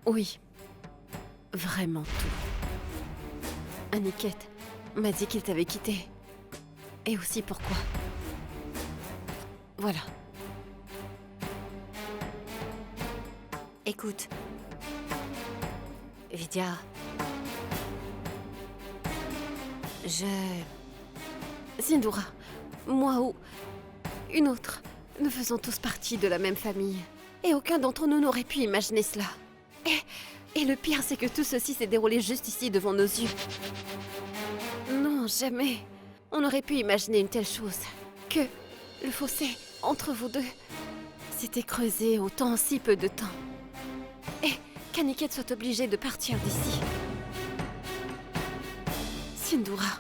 Oui, vraiment tout. Aniket m'a dit qu'il t'avait quitté. Et aussi pourquoi. Voilà. Écoute, Vidya, Sindoura, moi ou une autre, nous faisons tous partie de la même famille. Et aucun d'entre nous n'aurait pu imaginer cela. Et le pire, c'est que tout ceci s'est déroulé juste ici devant nos yeux. Non, jamais. On aurait pu imaginer une telle chose. Que le fossé entre vous deux s'était creusé autant en si peu de temps. Et qu'Aniket soit obligée de partir d'ici. Sindoura,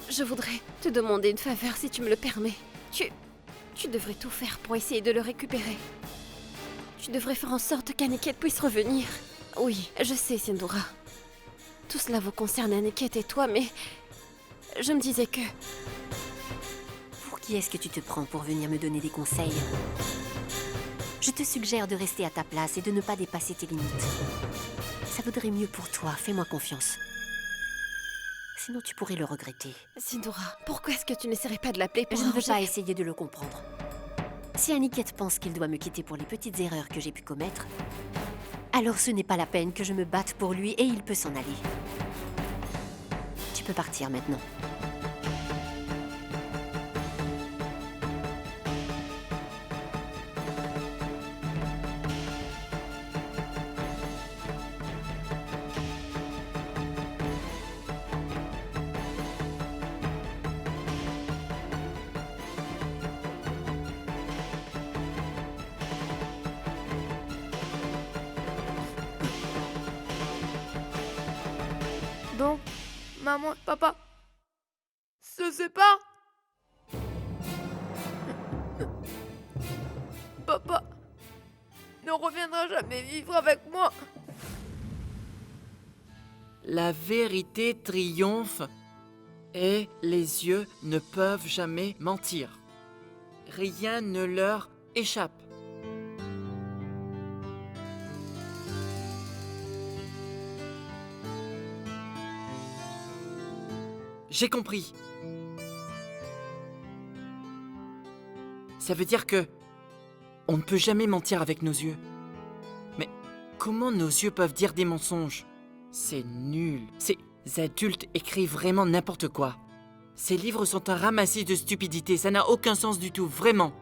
je voudrais te demander une faveur si tu me le permets. Tu devrais tout faire pour essayer de le récupérer. Tu devrais faire en sorte qu'Aniket puisse revenir. Oui, je sais, Sindoura. Tout cela vous concerne, Aniket et toi, mais je me disais que... pour qui est-ce que tu te prends pour venir me donner des conseils? Je te suggère de rester à ta place et de ne pas dépasser tes limites. Ça vaudrait mieux pour toi, fais-moi confiance. Sinon tu pourrais le regretter. Sindoura, pourquoi est-ce que tu n'essaierais pas de l'appeler pour Je ne veux arranger- pas essayer de le comprendre. Si Aniket pense qu'il doit me quitter pour les petites erreurs que j'ai pu commettre, alors ce n'est pas la peine que je me batte pour lui et il peut s'en aller. Tu peux partir maintenant. Donc, maman et papa se séparent. Papa ne reviendra jamais vivre avec moi. La vérité triomphe et les yeux ne peuvent jamais mentir. Rien ne leur échappe. J'ai compris. Ça veut dire que on ne peut jamais mentir avec nos yeux. Mais comment nos yeux peuvent dire des mensonges? C'est nul. Ces adultes écrivent vraiment n'importe quoi. Ces livres sont un ramassis de stupidité, ça n'a aucun sens du tout, vraiment.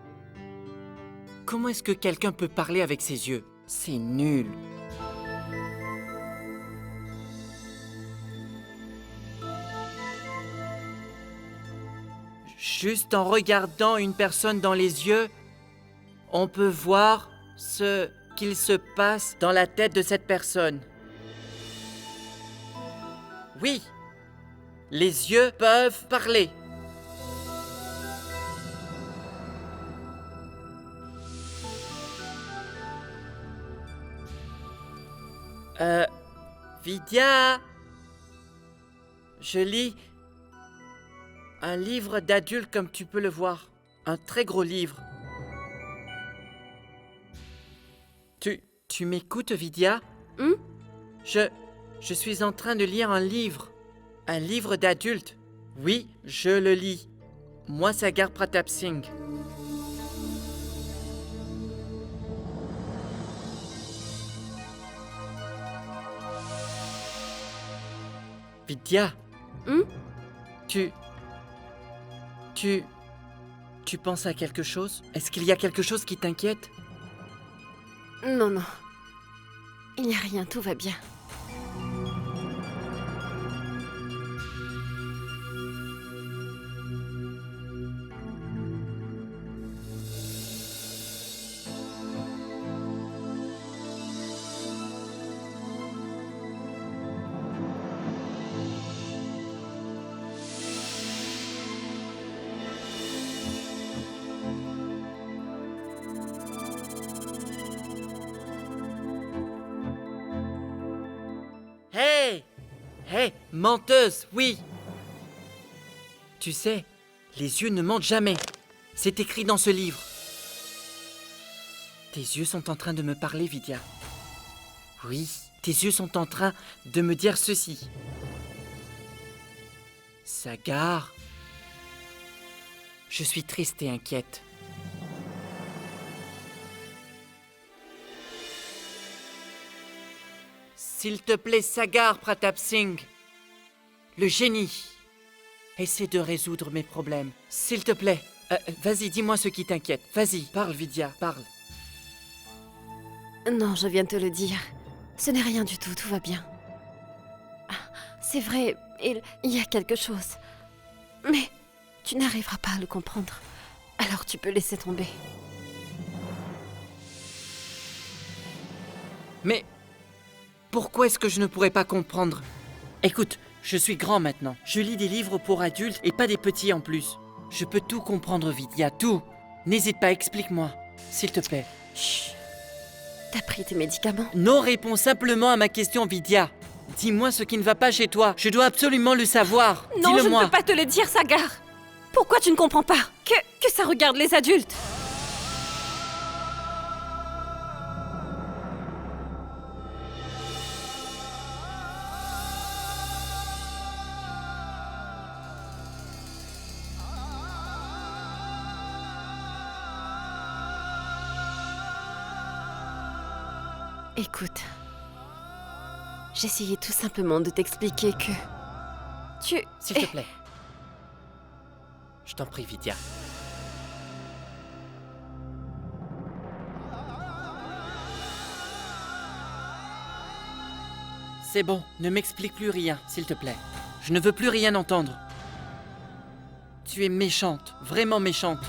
Comment est-ce que quelqu'un peut parler avec ses yeux? C'est nul. Juste en regardant une personne dans les yeux, on peut voir ce qu'il se passe dans la tête de cette personne. Oui, les yeux peuvent parler. Vidya, je lis un livre d'adulte comme tu peux le voir. Un très gros livre. Tu m'écoutes, Vidya? Je suis en train de lire un livre. Un livre d'adulte. Oui, je le lis. Moi, Sagar Pratap Singh. Vidya. Tu penses à quelque chose? Est-ce qu'il y a quelque chose qui t'inquiète? Non, non. Il n'y a rien, tout va bien. Hé, menteuse, oui. Tu sais, les yeux ne mentent jamais. C'est écrit dans ce livre. Tes yeux sont en train de me parler, Vidya. Oui, tes yeux sont en train de me dire ceci. Sagar, je suis triste et inquiète. S'il te plaît, Sagar Pratap Singh, le génie, essaie de résoudre mes problèmes. S'il te plaît, vas-y, dis-moi ce qui t'inquiète. Vas-y, parle Vidya, parle. Non, je viens de te le dire. Ce n'est rien du tout, tout va bien. Ah, c'est vrai, il y a quelque chose. Mais tu n'arriveras pas à le comprendre. Alors tu peux laisser tomber. Mais pourquoi est-ce que je ne pourrais pas comprendre? Écoute, je suis grand maintenant. Je lis des livres pour adultes et pas des petits en plus. Je peux tout comprendre, Vidya, tout. N'hésite pas, explique-moi, s'il te plaît. Chut. T'as pris tes médicaments? Non, réponds simplement à ma question, Vidya. Dis-moi ce qui ne va pas chez toi. Je dois absolument le savoir. Non, je ne Dis-le-moi. peux pas te le dire, Sagar. Pourquoi tu ne comprends pas que ça regarde les adultes? Écoute, j'essayais tout simplement de t'expliquer que... S'il te plaît. Je t'en prie, Vidya. C'est bon, ne m'explique plus rien, s'il te plaît. Je ne veux plus rien entendre. Tu es méchante, vraiment méchante.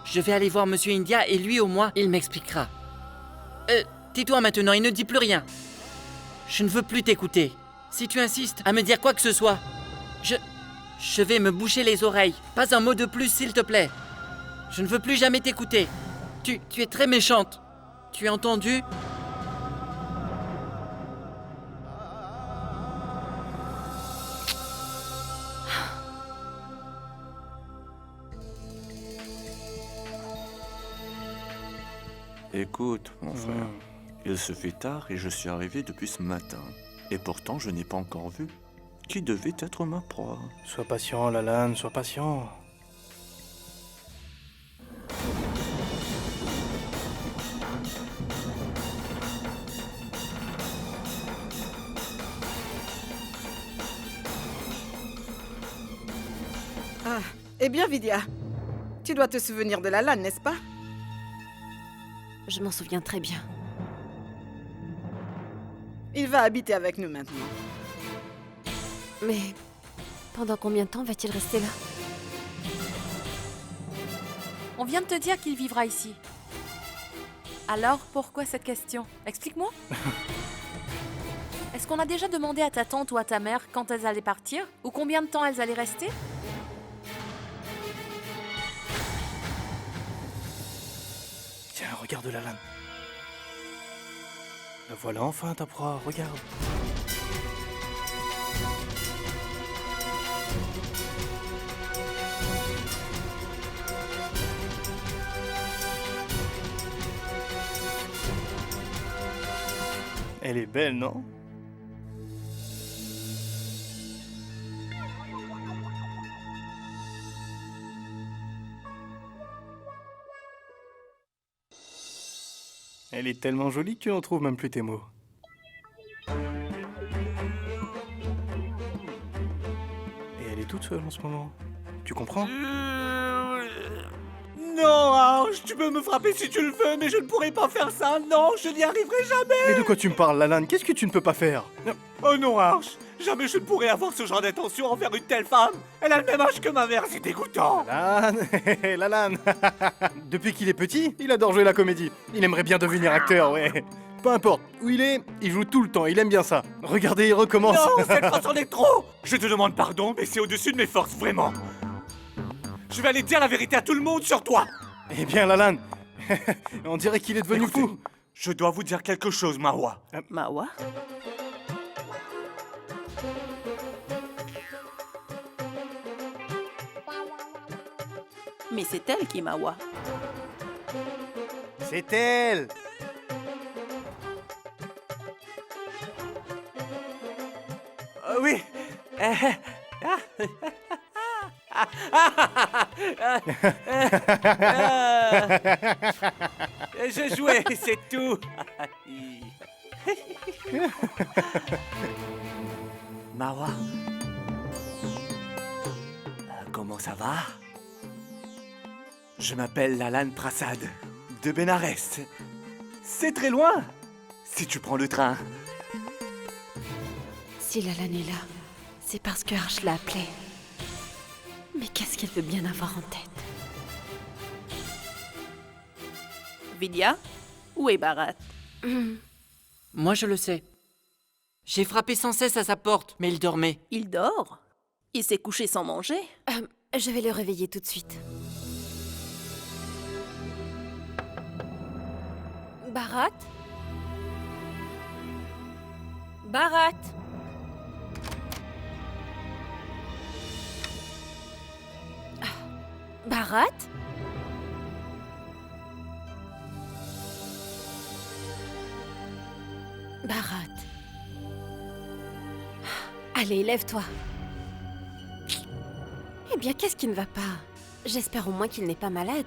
Je vais aller voir Monsieur India et lui, au moins, il m'expliquera. Tais-toi maintenant et ne dis plus rien. Je ne veux plus t'écouter. Si tu insistes à me dire quoi que ce soit, je vais me boucher les oreilles. Pas un mot de plus, s'il te plaît. Je ne veux plus jamais t'écouter. Tu es très méchante. Tu as entendu? Écoute, mon frère, il se fait tard et je suis arrivé depuis ce matin. Et pourtant, je n'ai pas encore vu qui devait être ma proie. Sois patient, Lalan, sois patient. Ah, eh bien, Vidya, tu dois te souvenir de Lalan, n'est-ce pas? Je m'en souviens très bien. Il va habiter avec nous maintenant. Mais pendant combien de temps va-t-il rester là? On vient de te dire qu'il vivra ici. Alors, pourquoi cette question? Explique-moi. Est-ce qu'on a déjà demandé à ta tante ou à ta mère quand elles allaient partir? Ou combien de temps elles allaient rester? Tiens, regarde Lalan. La voilà enfin ta proie, regarde. Elle est belle, non? Elle est tellement jolie que tu n'en trouves même plus tes mots. Et elle est toute seule en ce moment. Tu comprends? Non, Arch, tu peux me frapper si tu le veux, mais je ne pourrai pas faire ça. Non, je n'y arriverai jamais. Mais de quoi tu me parles, Lalan? Qu'est-ce que tu ne peux pas faire? Oh non, Arch, jamais je ne pourrai avoir ce genre d'intention envers une telle femme. Elle a le même âge que ma mère, c'est dégoûtant. Lalan, Lalan. Depuis qu'il est petit, il adore jouer la comédie. Il aimerait bien devenir acteur, ouais. Peu importe où il est, il joue tout le temps, il aime bien ça. Regardez, il recommence. Non, cette façon est trop. Je te demande pardon, mais c'est au-dessus de mes forces, vraiment. Je vais aller dire la vérité à tout le monde sur toi. Eh bien, Lalan, on dirait qu'il est devenu Écoutez, fou. je dois vous dire quelque chose, Mahwa. Mahwa? Mais c'est elle qui est Mahwa. C'est elle. Oui. Je jouais, c'est tout. Marwa. Comment ça va? Je m'appelle Lalan Prasad, de Bénarès. C'est très loin, si tu prends le train. Si Lalan est là, c'est parce que Arch l'a appelée. Mais qu'est-ce qu'elle veut bien avoir en tête? Vidya, où est Bharat? Moi, je le sais. J'ai frappé sans cesse à sa porte, mais il dormait. Il dort? Il s'est couché sans manger? Je vais le réveiller tout de suite. Bharat? Bharat? Bharat? Bharat. Allez, lève-toi. Eh bien, qu'est-ce qui ne va pas? J'espère au moins qu'il n'est pas malade.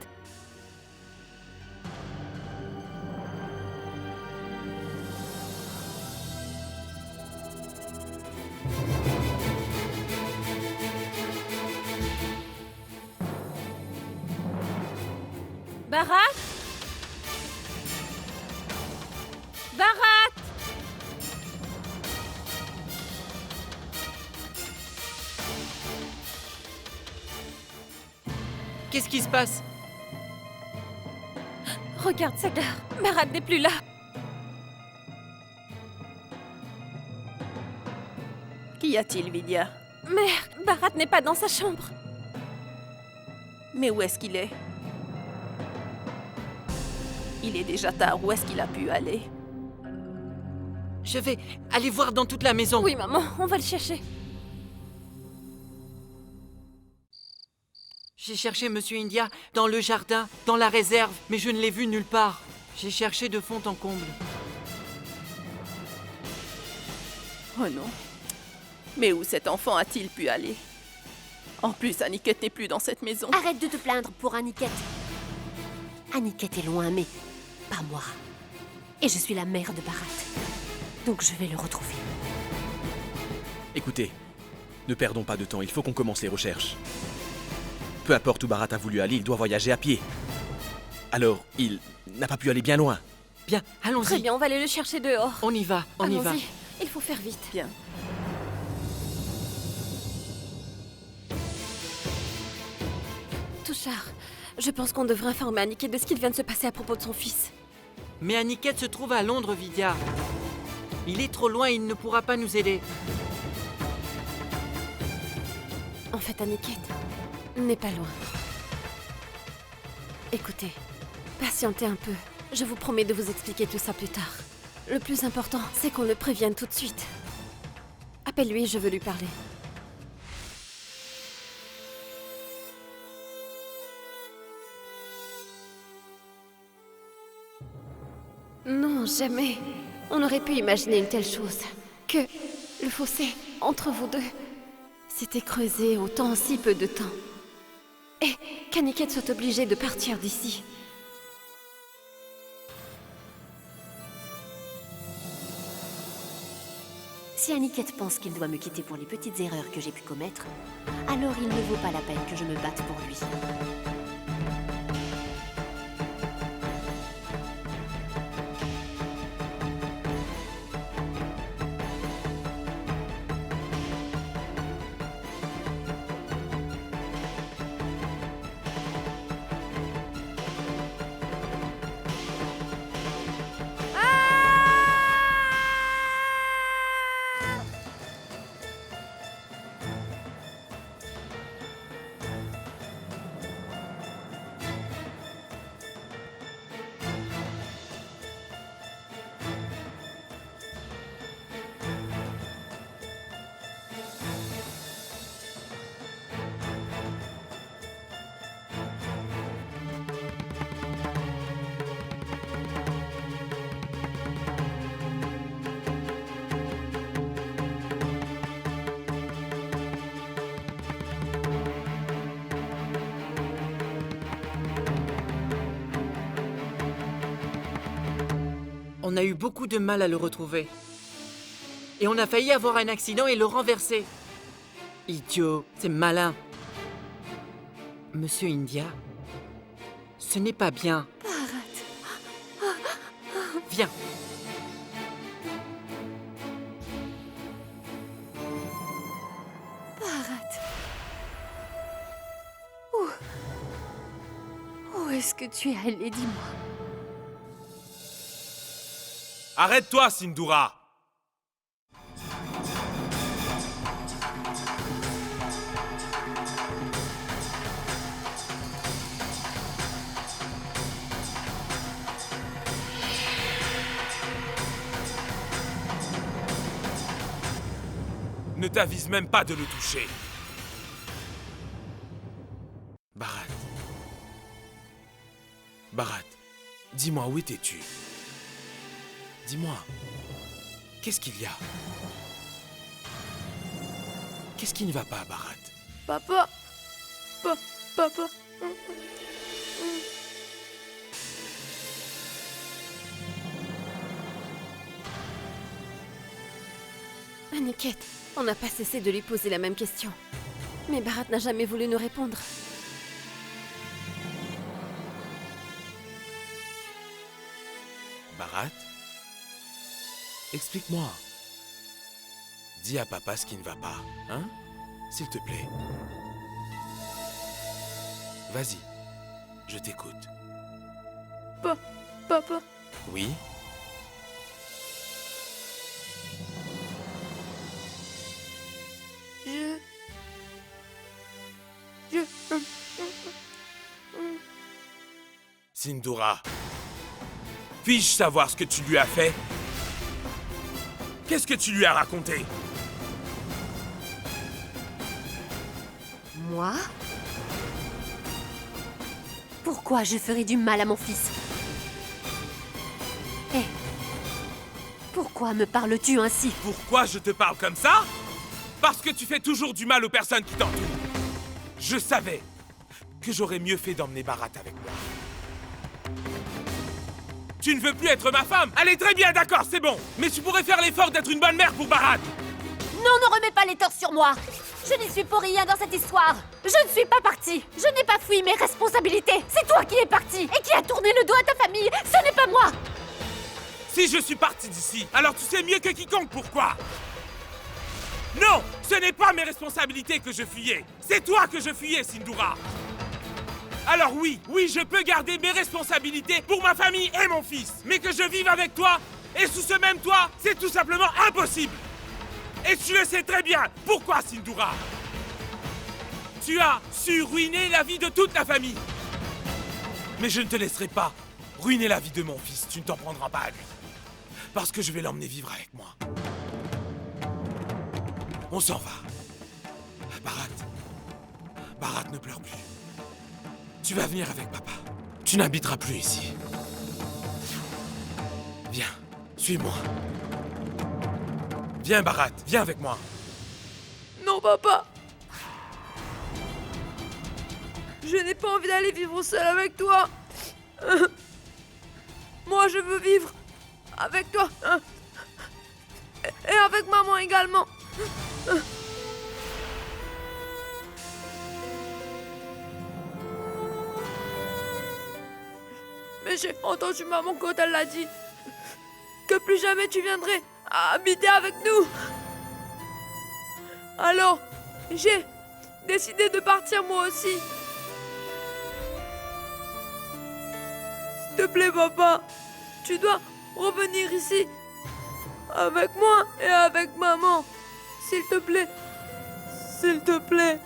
Bharat? Bharat? Qu'est-ce qui se passe? Regarde, Sagar. Bharat n'est plus là. Qu'y a-t-il, Vidya? Mère, Bharat n'est pas dans sa chambre. Mais où est-ce qu'il est? Il est déjà tard, où est-ce qu'il a pu aller? Je vais aller voir dans toute la maison. Oui, maman, on va le chercher. J'ai cherché Monsieur India dans le jardin, dans la réserve, mais je ne l'ai vu nulle part. J'ai cherché de fond en comble. Oh non. Mais où cet enfant a-t-il pu aller? En plus, Aniket n'est plus dans cette maison. Arrête de te plaindre pour Aniket. Aniket est loin, mais pas moi. Et je suis la mère de Bharat. Donc je vais le retrouver. Écoutez, ne perdons pas de temps, il faut qu'on commence les recherches. Peu importe où Bharat a voulu aller, il doit voyager à pied. Alors, il n'a pas pu aller bien loin. Bien, allons-y. Très bien, on va aller le chercher dehors. On y va, on y va. Allons-y, il faut faire vite. Bien. Touchard, je pense qu'on devrait informer Aniket de ce qu'il vient de se passer à propos de son fils. Mais Aniket se trouve à Londres, Vidya. Il est trop loin, il ne pourra pas nous aider. En fait, Aniket n'est pas loin. Écoutez, patientez un peu. Je vous promets de vous expliquer tout ça plus tard. Le plus important, c'est qu'on le prévienne tout de suite. Appelle-lui, je veux lui parler. Non, jamais. On aurait pu imaginer une telle chose. Que le fossé entre vous deux s'était creusé autant en si peu de temps. Et qu'Aniket soit obligée de partir d'ici. Si Aniket pense qu'il doit me quitter pour les petites erreurs que j'ai pu commettre, alors il ne vaut pas la peine que je me batte pour lui. On a eu beaucoup de mal à le retrouver. Et on a failli avoir un accident et le renverser. Idiot, c'est malin. Monsieur India, ce n'est pas bien. Bharat. Viens. Bharat. Où est-ce que tu es allé, dis-moi? Arrête-toi, Sindhura! Ne t'avise même pas de le toucher. Bharat. Bharat, dis-moi, où étais-tu? Dis-moi, qu'est-ce qu'il y a? Qu'est-ce qui ne va pas, Bharat? Papa. Papa. Aniket, on n'a pas cessé de lui poser la même question. Mais Bharat n'a jamais voulu nous répondre. Bharat? Explique-moi. Dis à papa ce qui ne va pas, hein? S'il te plaît. Vas-y, je t'écoute. Papa. Oui? Sindhura, puis-je savoir ce que tu lui as fait? Qu'est-ce que tu lui as raconté? Moi? Pourquoi je ferais du mal à mon fils? Hé! Pourquoi me parles-tu ainsi? Pourquoi je te parle comme ça? Parce que tu fais toujours du mal aux personnes qui t'entourent. Je savais que j'aurais mieux fait d'emmener Bharat avec moi. Tu ne veux plus être ma femme? Allez, très bien, d'accord, c'est bon. Mais tu pourrais faire l'effort d'être une bonne mère pour Bharat. Non, ne remets pas les torts sur moi! Je n'y suis pour rien dans cette histoire! Je ne suis pas partie! Je n'ai pas fui mes responsabilités! C'est toi qui es parti et qui a tourné le dos à ta famille! Ce n'est pas moi! Si je suis parti d'ici, alors tu sais mieux que quiconque pourquoi. Non, ce n'est pas mes responsabilités que je fuyais. C'est toi que je fuyais, Sindhura. Alors oui, je peux garder mes responsabilités pour ma famille et mon fils. Mais que je vive avec toi et sous ce même toit, c'est tout simplement impossible. Et tu le sais très bien. Pourquoi, Sindhura? Tu as su ruiner la vie de toute la famille. Mais je ne te laisserai pas ruiner la vie de mon fils. Tu ne t'en prendras pas à lui. Parce que je vais l'emmener vivre avec moi. On s'en va. Bharat, ne pleure plus. Tu vas venir avec papa. Tu n'habiteras plus ici. Viens, suis-moi. Viens, Bharat, viens avec moi. Non, papa. Je n'ai pas envie d'aller vivre seul avec toi. Moi, je veux vivre avec toi. Et avec maman également. Mais j'ai entendu maman quand elle l'a dit. Que plus jamais tu viendrais habiter avec nous. Alors, j'ai décidé de partir moi aussi. S'il te plaît, papa, tu dois revenir ici. Avec moi et avec maman. S'il te plaît. S'il te plaît.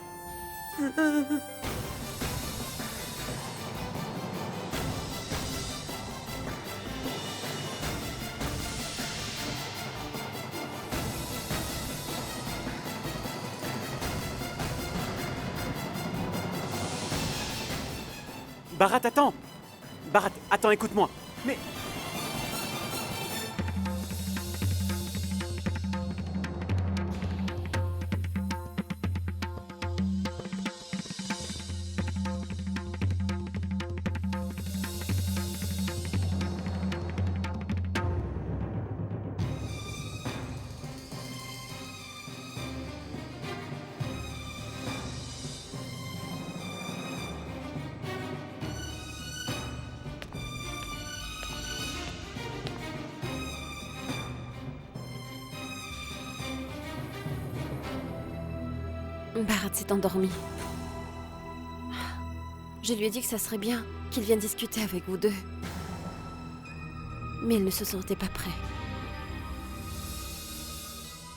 Bharat, attends! Bharat, attends, écoute-moi. Mais... Bharat s'est endormi. Je lui ai dit que ça serait bien qu'il vienne discuter avec vous deux. Mais il ne se sentait pas prêt.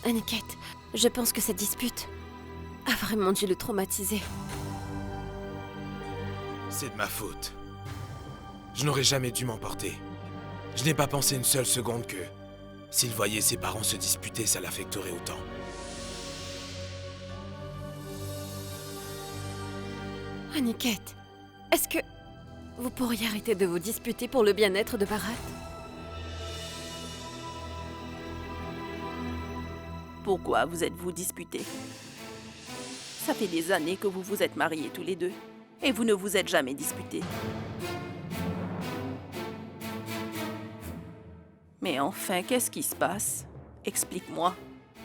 Aniket, je pense que cette dispute a vraiment dû le traumatiser. C'est de ma faute. Je n'aurais jamais dû m'emporter. Je n'ai pas pensé une seule seconde que, s'il voyait ses parents se disputer, ça l'affecterait autant. Aniket, est-ce que vous pourriez arrêter de vous disputer pour le bien-être de Bharat? Pourquoi vous êtes-vous disputés? Ça fait des années que vous vous êtes mariés tous les deux. Et vous ne vous êtes jamais disputés. Mais enfin, qu'est-ce qui se passe? Explique-moi.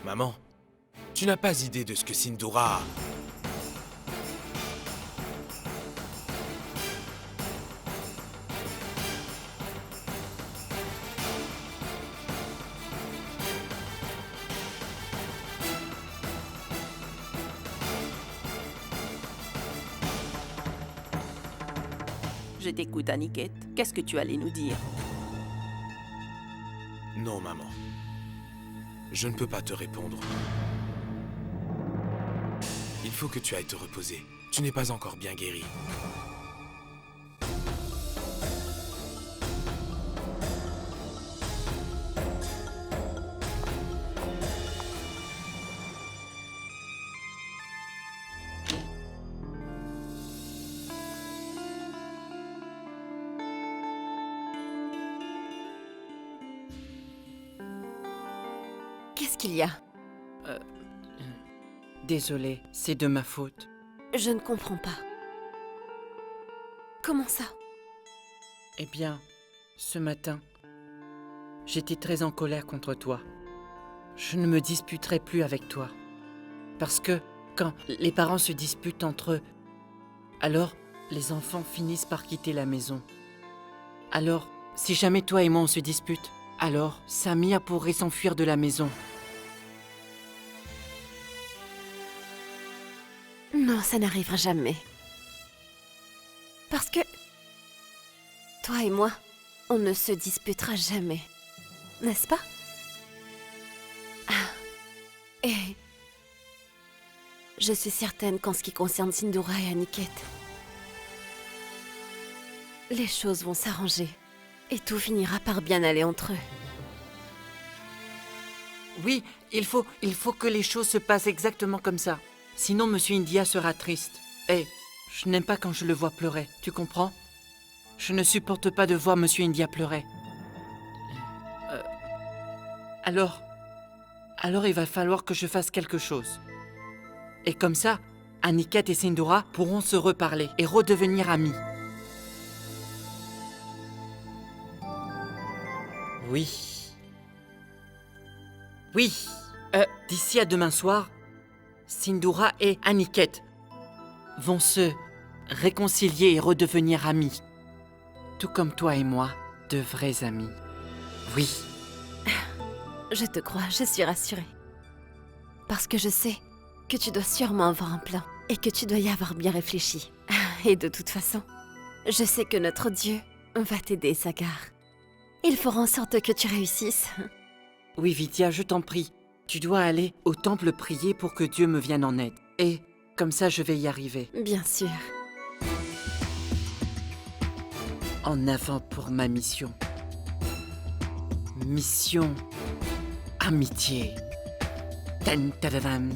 Maman, tu n'as pas idée de ce que Sindoura a. Je t'écoute, Aniket. Qu'est-ce que tu allais nous dire? Non, maman. Je ne peux pas te répondre. Il faut que tu ailles te reposer. Tu n'es pas encore bien guéri. Qu'est-ce qu'il y a? Désolé, c'est de ma faute. Je ne comprends pas. Comment ça? Eh bien, ce matin, j'étais très en colère contre toi. Je ne me disputerai plus avec toi. Parce que quand les parents se disputent entre eux, alors les enfants finissent par quitter la maison. Alors, si jamais toi et moi on se dispute, alors Samia pourrait s'enfuir de la maison. Non, ça n'arrivera jamais. Parce que... toi et moi, on ne se disputera jamais. N'est-ce pas? Et... je suis certaine qu'en ce qui concerne Sindoura et Aniket, les choses vont s'arranger. Et tout finira par bien aller entre eux. Oui, il faut que les choses se passent exactement comme ça. Sinon, Monsieur India sera triste. Et je n'aime pas quand je le vois pleurer, tu comprends? Je ne supporte pas de voir Monsieur India pleurer. Alors il va falloir que je fasse quelque chose. Et comme ça, Aniket et Sindoura pourront se reparler et redevenir amis. Oui. D'ici à demain soir, Sindoura et Aniket vont se réconcilier et redevenir amis. Tout comme toi et moi, de vrais amis. Oui. Je te crois, je suis rassurée. Parce que je sais que tu dois sûrement avoir un plan et que tu dois y avoir bien réfléchi. Et de toute façon, je sais que notre Dieu va t'aider, Sagar. Il fera en sorte que tu réussisses. Oui, Vidya, je t'en prie. Tu dois aller au temple prier pour que Dieu me vienne en aide. Et comme ça, je vais y arriver. Bien sûr. En avant pour ma mission. Mission amitié. Tan tadadam.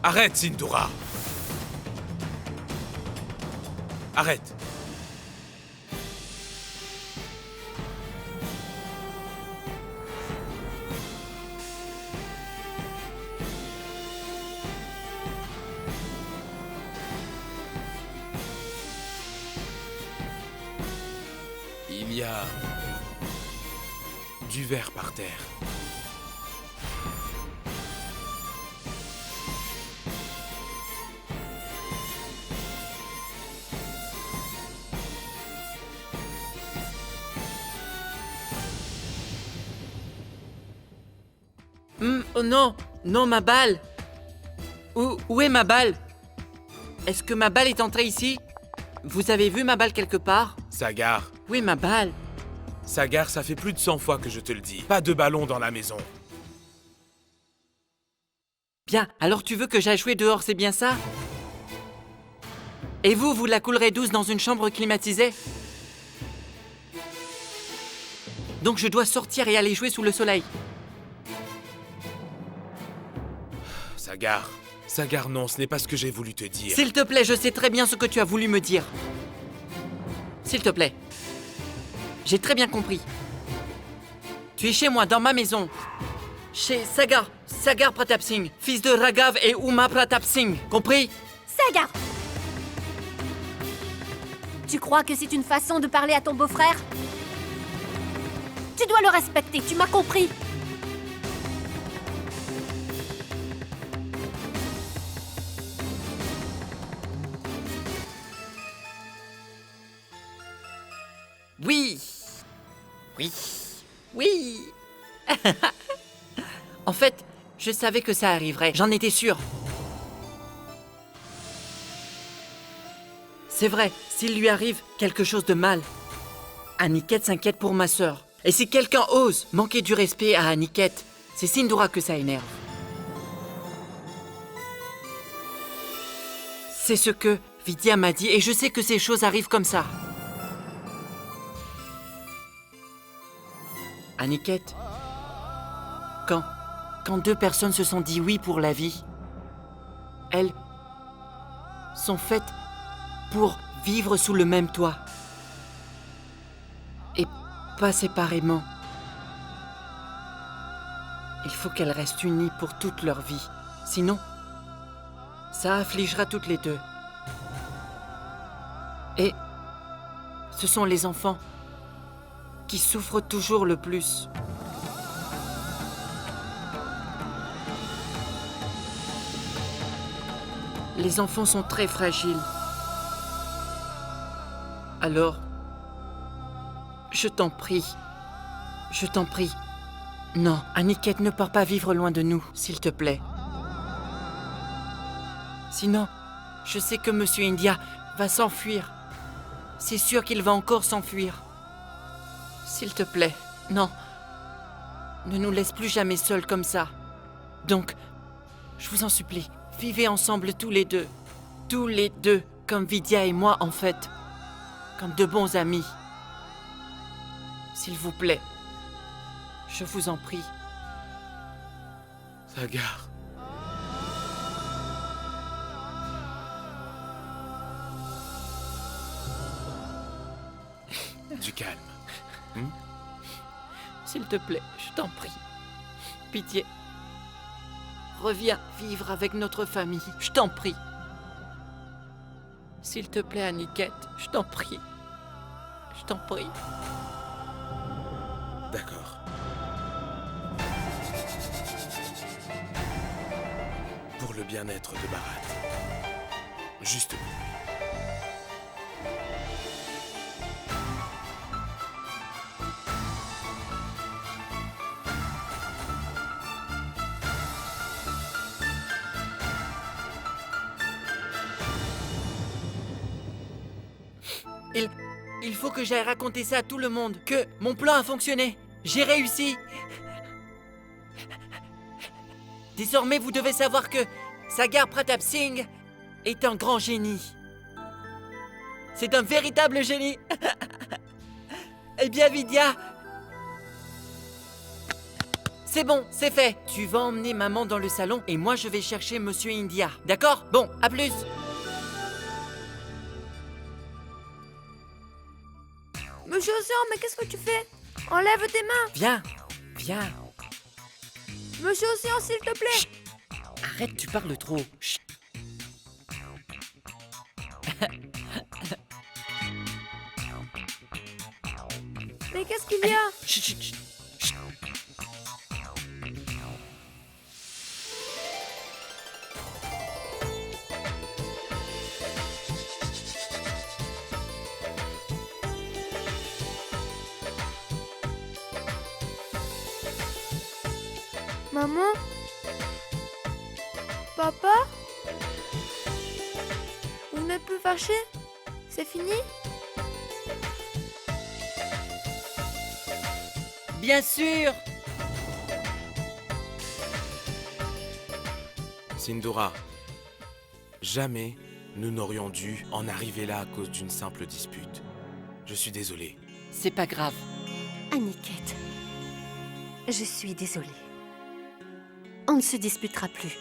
Arrête, Sindhura. Arrête. Il y a du verre par terre. Oh non, non, ma balle. Où est ma balle? Est-ce que ma balle est entrée ici? Vous avez vu ma balle quelque part? Sagar. Oui, ma balle. Sagar, ça fait plus de 100 fois que je te le dis. Pas de ballon dans la maison. Bien, alors tu veux que j'aille jouer dehors, c'est bien ça? Et vous la coulerez douce dans une chambre climatisée? Donc je dois sortir et aller jouer sous le soleil. Sagar. Sagar, non, ce n'est pas ce que j'ai voulu te dire. S'il te plaît, je sais très bien ce que tu as voulu me dire. S'il te plaît. J'ai très bien compris. Tu es chez moi, dans ma maison. Chez Sagar Pratap Singh, fils de Raghav et Uma Pratap Singh. Compris? Sagar! Tu crois que c'est une façon de parler à ton beau-frère? Tu dois le respecter, tu m'as compris? Oui. Oui. Oui. En fait, je savais que ça arriverait. J'en étais sûr. C'est vrai, s'il lui arrive quelque chose de mal, Aniket s'inquiète pour ma sœur. Et si quelqu'un ose manquer du respect à Aniket, c'est Sindhura que ça énerve. C'est ce que Vidya m'a dit et je sais que ces choses arrivent comme ça. Aniket, quand deux personnes se sont dit oui pour la vie, elles sont faites pour vivre sous le même toit. Et pas séparément. Il faut qu'elles restent unies pour toute leur vie. Sinon, ça affligera toutes les deux. Et ce sont les enfants qui souffrent toujours le plus. Les enfants sont très fragiles. Alors, je t'en prie. Je t'en prie. Non, Aniket, ne pars pas vivre loin de nous, s'il te plaît. Sinon, je sais que Monsieur India va s'enfuir. C'est sûr qu'il va encore s'enfuir. S'il te plaît, non. Ne nous laisse plus jamais seuls comme ça. Donc, je vous en supplie, vivez ensemble tous les deux. Tous les deux, comme Vidya et moi en fait. Comme de bons amis. S'il vous plaît. Je vous en prie. Sagar. Du calme. S'il te plaît, je t'en prie. Pitié. Reviens vivre avec notre famille, je t'en prie. S'il te plaît, Aniket, je t'en prie. Je t'en prie. D'accord. Pour le bien-être de Bharat. Juste pour lui. Il faut que j'aille raconter ça à tout le monde, que mon plan a fonctionné. J'ai réussi. Désormais, vous devez savoir que Sagar Pratap Singh est un grand génie. C'est un véritable génie. Eh bien, Vidya, c'est bon, c'est fait. Tu vas emmener maman dans le salon et moi je vais chercher Monsieur India. D'accord? Bon, à plus. Monsieur Océan, mais qu'est-ce que tu fais? Enlève tes mains. Viens, viens. Monsieur Océan, s'il te plaît. Chut. Arrête, tu parles trop. Chut. Mais qu'est-ce qu'il y a? Chut, chut, chut. Chut. Maman? Papa? Vous n'êtes plus fâchés? C'est fini? Bien sûr. Sindura, jamais nous n'aurions dû en arriver là à cause d'une simple dispute. Je suis désolé. C'est pas grave. Aniket, je suis désolée. On ne se disputera plus.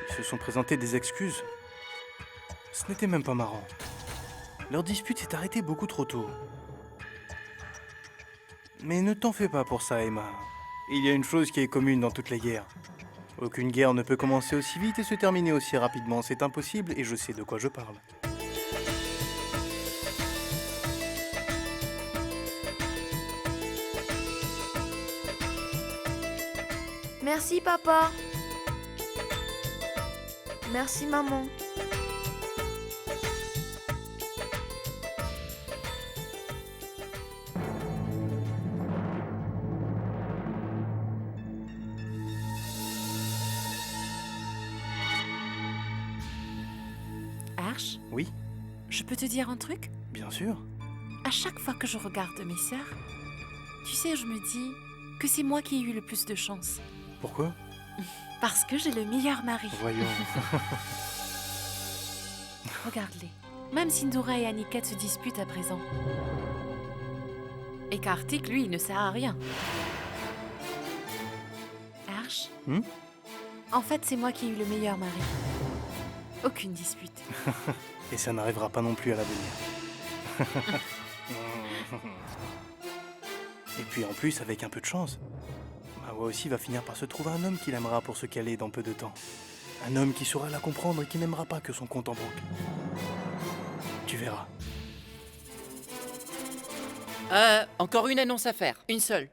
Ils se sont présentés des excuses. Ce n'était même pas marrant. Leur dispute s'est arrêtée beaucoup trop tôt. Mais ne t'en fais pas pour ça, Emma. Il y a une chose qui est commune dans toutes les guerres. Aucune guerre ne peut commencer aussi vite et se terminer aussi rapidement. C'est impossible et je sais de quoi je parle. Merci, papa. Merci, maman. Arch, Oui, je peux te dire un truc? bien sûr. À chaque fois que je regarde mes sœurs, tu sais, je me dis que c'est moi qui ai eu le plus de chance. Pourquoi? Parce que j'ai le meilleur mari. Voyons. Regarde-les. Même Sindura et Aniket se disputent à présent. Et Kartik, lui, il ne sert à rien. Arch, en fait, c'est moi qui ai eu le meilleur mari. Aucune dispute. Et ça n'arrivera pas non plus à l'avenir. Et puis en plus, avec un peu de chance, Mawa aussi va finir par se trouver un homme qu'il aimera pour ce qu'elle est dans peu de temps. Un homme qui saura la comprendre et qui n'aimera pas que son compte en banque. Tu verras. Encore une annonce à faire. Une seule.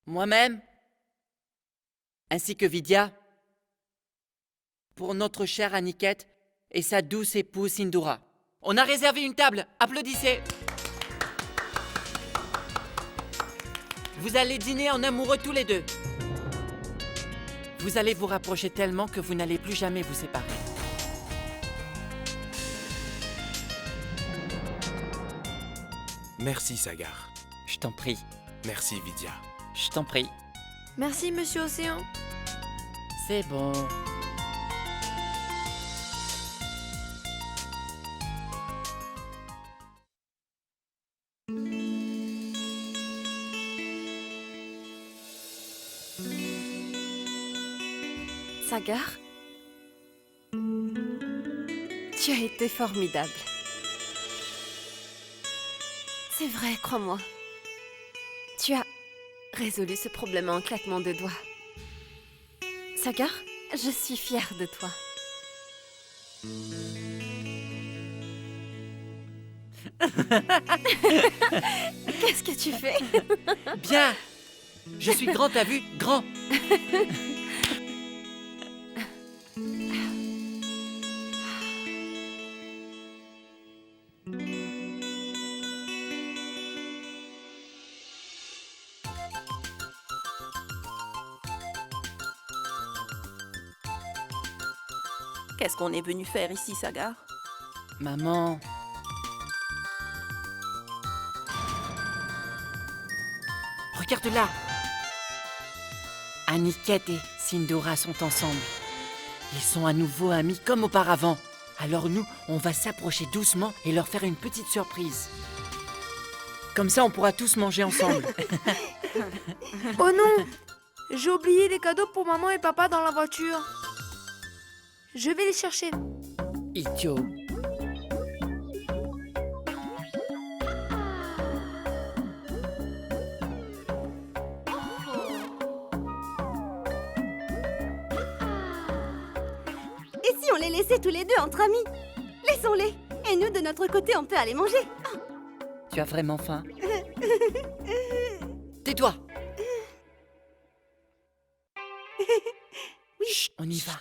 Moi-même, ainsi que Vidya, pour notre chère Aniket et sa douce épouse Sindura. On a réservé une table. Applaudissez. Vous allez dîner en amoureux tous les deux. Vous allez vous rapprocher tellement que vous n'allez plus jamais vous séparer. Merci, Sagar. Je t'en prie. Merci, Vidya. Je t'en prie. Merci, Monsieur Océan. C'est bon. Sagar, tu as été formidable. C'est vrai, crois-moi. Tu as résolu ce problème en un claquement de doigts. Sagar, je suis fière de toi. Qu'est-ce que tu fais? Bien. Je suis grand, t'as vu? Grand. Qu'est-ce qu'on est venu faire ici, Sagar? Maman. Regarde là. Aniket et Sindura sont ensemble. Ils sont à nouveau amis comme auparavant. Alors nous, on va s'approcher doucement et leur faire une petite surprise. Comme ça, on pourra tous manger ensemble. Oh non! J'ai oublié les cadeaux pour maman et papa dans la voiture. Je vais les chercher. Idiot. Et si on les laissait tous les deux entre amis? Laissons-les. Et nous, de notre côté, on peut aller manger. Tu as vraiment faim? Tais-toi! Oui. Chut, on y va.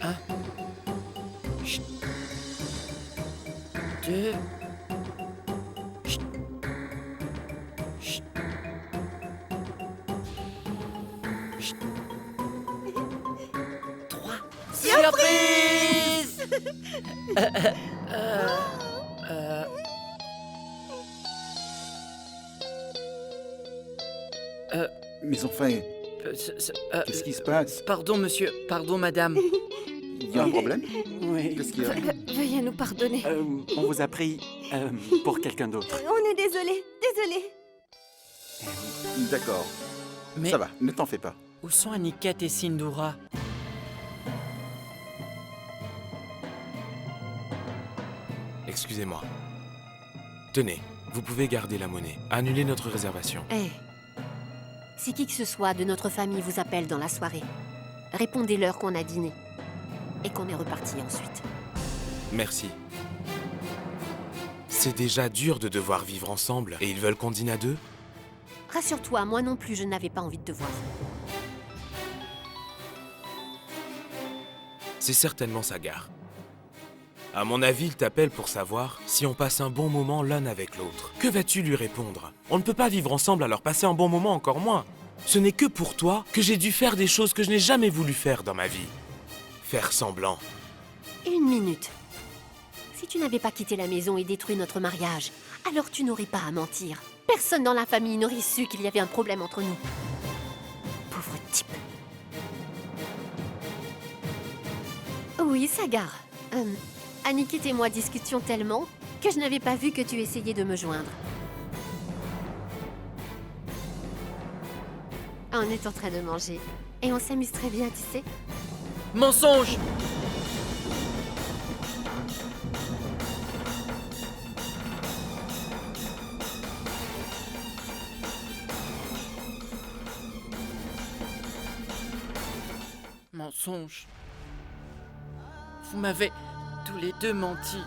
1. Chut. 2. Chut. Chut. Chut. 3. Surprise! Mais enfin, qu'est-ce qui se passe? Pardon, monsieur. Pardon, madame. Il y a un problème? Oui. Qu'est-ce qu'il y a? Veuillez nous pardonner. On vous a pris pour quelqu'un d'autre. On est désolé, désolé. D'accord. Mais Ça va, ne t'en fais pas. où sont Aniket et Sindura? Excusez-moi. Tenez, vous pouvez garder la monnaie. Annulez notre réservation. Hé, si qui que ce soit de notre famille vous appelle dans la soirée, répondez-leur qu'on a dîné et qu'on est reparti ensuite. Merci. C'est déjà dur de devoir vivre ensemble et ils veulent qu'on dîne à deux? Rassure-toi, moi non plus, je n'avais pas envie de te voir. C'est certainement Sagar. À mon avis, il t'appelle pour savoir si on passe un bon moment l'un avec l'autre. Que vas-tu lui répondre? On ne peut pas vivre ensemble, alors passer un bon moment encore moins. Ce n'est que pour toi que j'ai dû faire des choses que je n'ai jamais voulu faire dans ma vie. Faire semblant. 1 minute. Si tu n'avais pas quitté la maison et détruit notre mariage, alors tu n'aurais pas à mentir. Personne dans la famille n'aurait su qu'il y avait un problème entre nous. Pauvre type. Oui, Sagar. Aniket et moi discutions tellement que je n'avais pas vu que tu essayais de me joindre. On est en train de manger. Et on s'amuse très bien, tu sais. Mensonge! Mensonge. Vous m'avez tous les deux menti.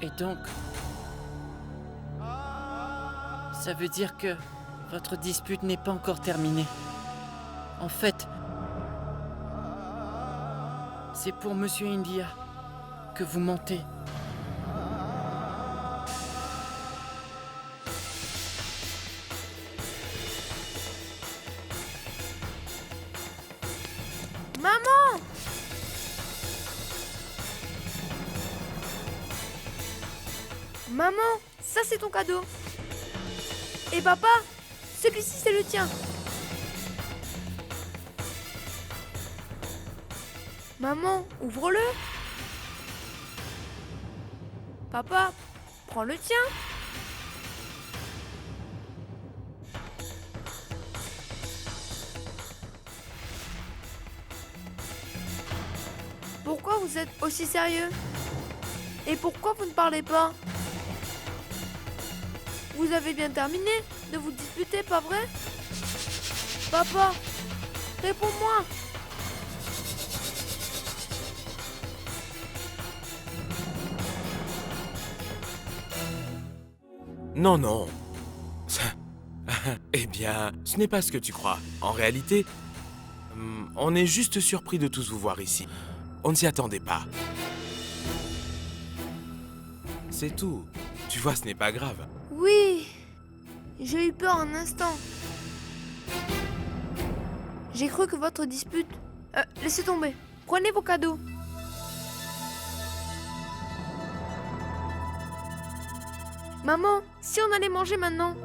Et donc, ça veut dire que votre dispute n'est pas encore terminée. En fait, c'est pour Monsieur India que vous mentez. Maman! Maman, ça c'est ton cadeau. Et papa, celui-ci c'est le tien. Maman, ouvre-le. Papa, prends le tien. Pourquoi vous êtes aussi sérieux? Et pourquoi vous ne parlez pas? Vous avez bien terminé de vous disputer, pas vrai? Papa, réponds-moi. Non, non. Eh bien, ce n'est pas ce que tu crois. En réalité, on est juste surpris de tous vous voir ici. On ne s'y attendait pas. C'est tout. Tu vois, ce n'est pas grave. Oui, j'ai eu peur un instant. J'ai cru que votre dispute... laissez tomber. Prenez vos cadeaux. Maman, si on allait manger maintenant?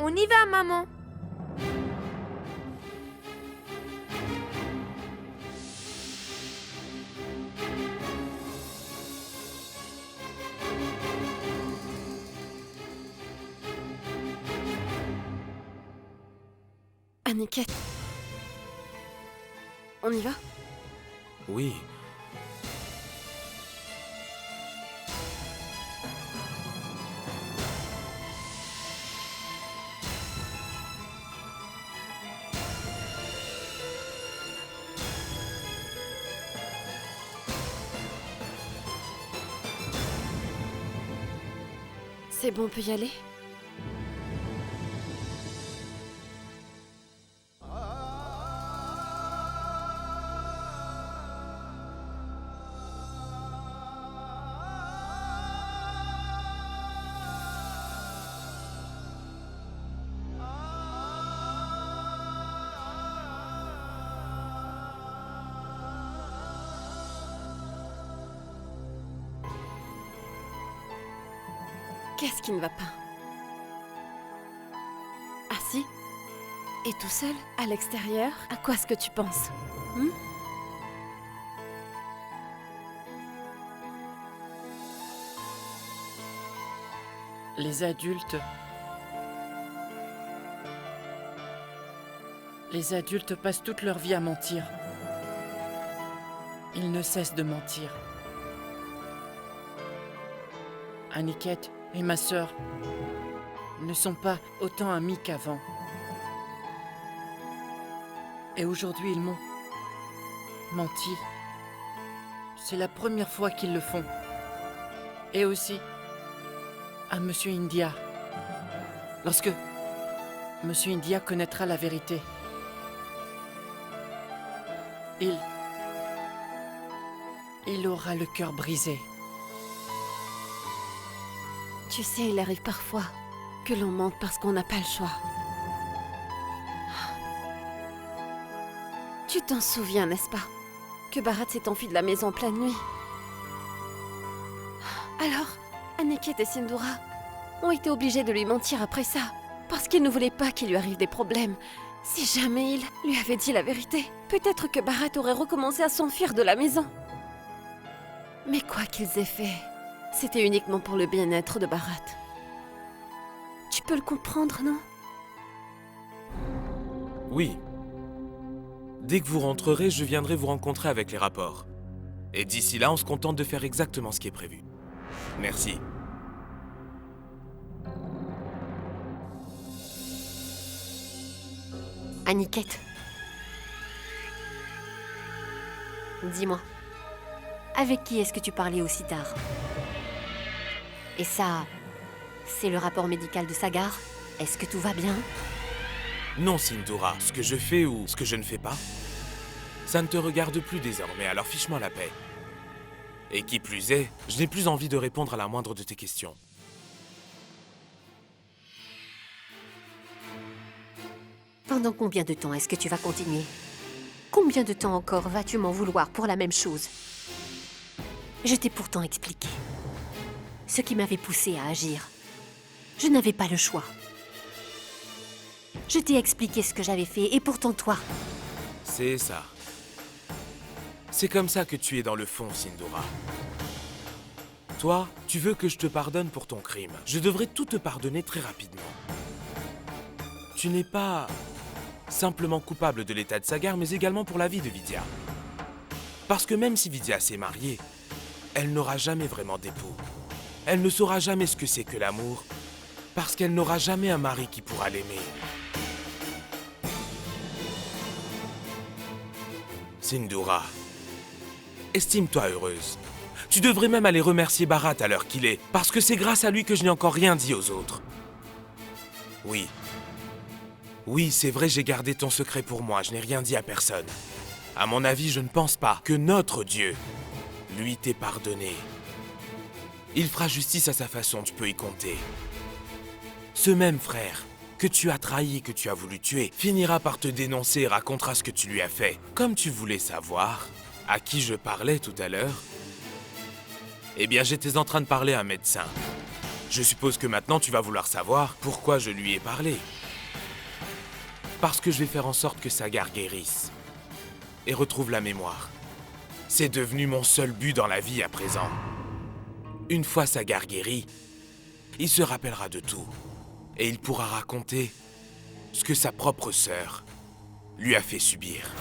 On y va, maman. Aniket. On y va? Oui. C'est bon, on peut y aller? Qu'est-ce qui ne va pas? Ah si? Et tout seul, à l'extérieur, à quoi est-ce que tu penses? Les adultes... Les adultes passent toute leur vie à mentir. Ils ne cessent de mentir. Aniket et ma sœur ne sont pas autant amis qu'avant. Et aujourd'hui, ils m'ont menti. C'est la première fois qu'ils le font. Et aussi à Monsieur India. Lorsque Monsieur India connaîtra la vérité, il aura le cœur brisé. Tu sais, il arrive parfois que l'on mente parce qu'on n'a pas le choix. Tu t'en souviens, n'est-ce pas? Que Bharat s'est enfui de la maison en pleine nuit. Alors, Aniket et Sindhura ont été obligés de lui mentir après ça, parce qu'ils ne voulaient pas qu'il lui arrive des problèmes. Si jamais il lui avait dit la vérité, peut-être que Bharat aurait recommencé à s'enfuir de la maison. Mais quoi qu'ils aient fait, c'était uniquement pour le bien-être de Bharat. Tu peux le comprendre, non? Oui. Dès que vous rentrerez, je viendrai vous rencontrer avec les rapports. Et d'ici là, on se contente de faire exactement ce qui est prévu. Merci. Aniket. Dis-moi, avec qui est-ce que tu parlais aussi tard? Et ça, c'est le rapport médical de Sagar? Est-ce que tout va bien? Non, Sindhura, ce que je fais ou ce que je ne fais pas, ça ne te regarde plus désormais, alors fiche-moi la paix. Et qui plus est, je n'ai plus envie de répondre à la moindre de tes questions. Pendant combien de temps est-ce que tu vas continuer? Combien de temps encore vas-tu m'en vouloir pour la même chose? Je t'ai pourtant expliqué ce qui m'avait poussé à agir. Je n'avais pas le choix. Je t'ai expliqué ce que j'avais fait, et pourtant toi... C'est ça. C'est comme ça que tu es dans le fond, Sindhura. Toi, tu veux que je te pardonne pour ton crime. Je devrais tout te pardonner très rapidement. Tu n'es pas simplement coupable de l'état de Sagar, mais également pour la vie de Vidya. Parce que même si Vidya s'est mariée, elle n'aura jamais vraiment d'époux. Elle ne saura jamais ce que c'est que l'amour, parce qu'elle n'aura jamais un mari qui pourra l'aimer. Sindhura, estime-toi heureuse. Tu devrais même aller remercier Bharat à l'heure qu'il est, parce que c'est grâce à lui que je n'ai encore rien dit aux autres. Oui. Oui, c'est vrai, j'ai gardé ton secret pour moi, je n'ai rien dit à personne. À mon avis, je ne pense pas que notre Dieu lui t'ait pardonné. Il fera justice à sa façon, tu peux y compter. Ce même frère que tu as trahi, que tu as voulu tuer, finira par te dénoncer et racontera ce que tu lui as fait. Comme tu voulais savoir à qui je parlais tout à l'heure, eh bien, j'étais en train de parler à un médecin. Je suppose que maintenant tu vas vouloir savoir pourquoi je lui ai parlé. Parce que je vais faire en sorte que Sagar guérisse et retrouve la mémoire. C'est devenu mon seul but dans la vie à présent. Une fois Sagar guéri, il se rappellera de tout. Et il pourra raconter ce que sa propre sœur lui a fait subir.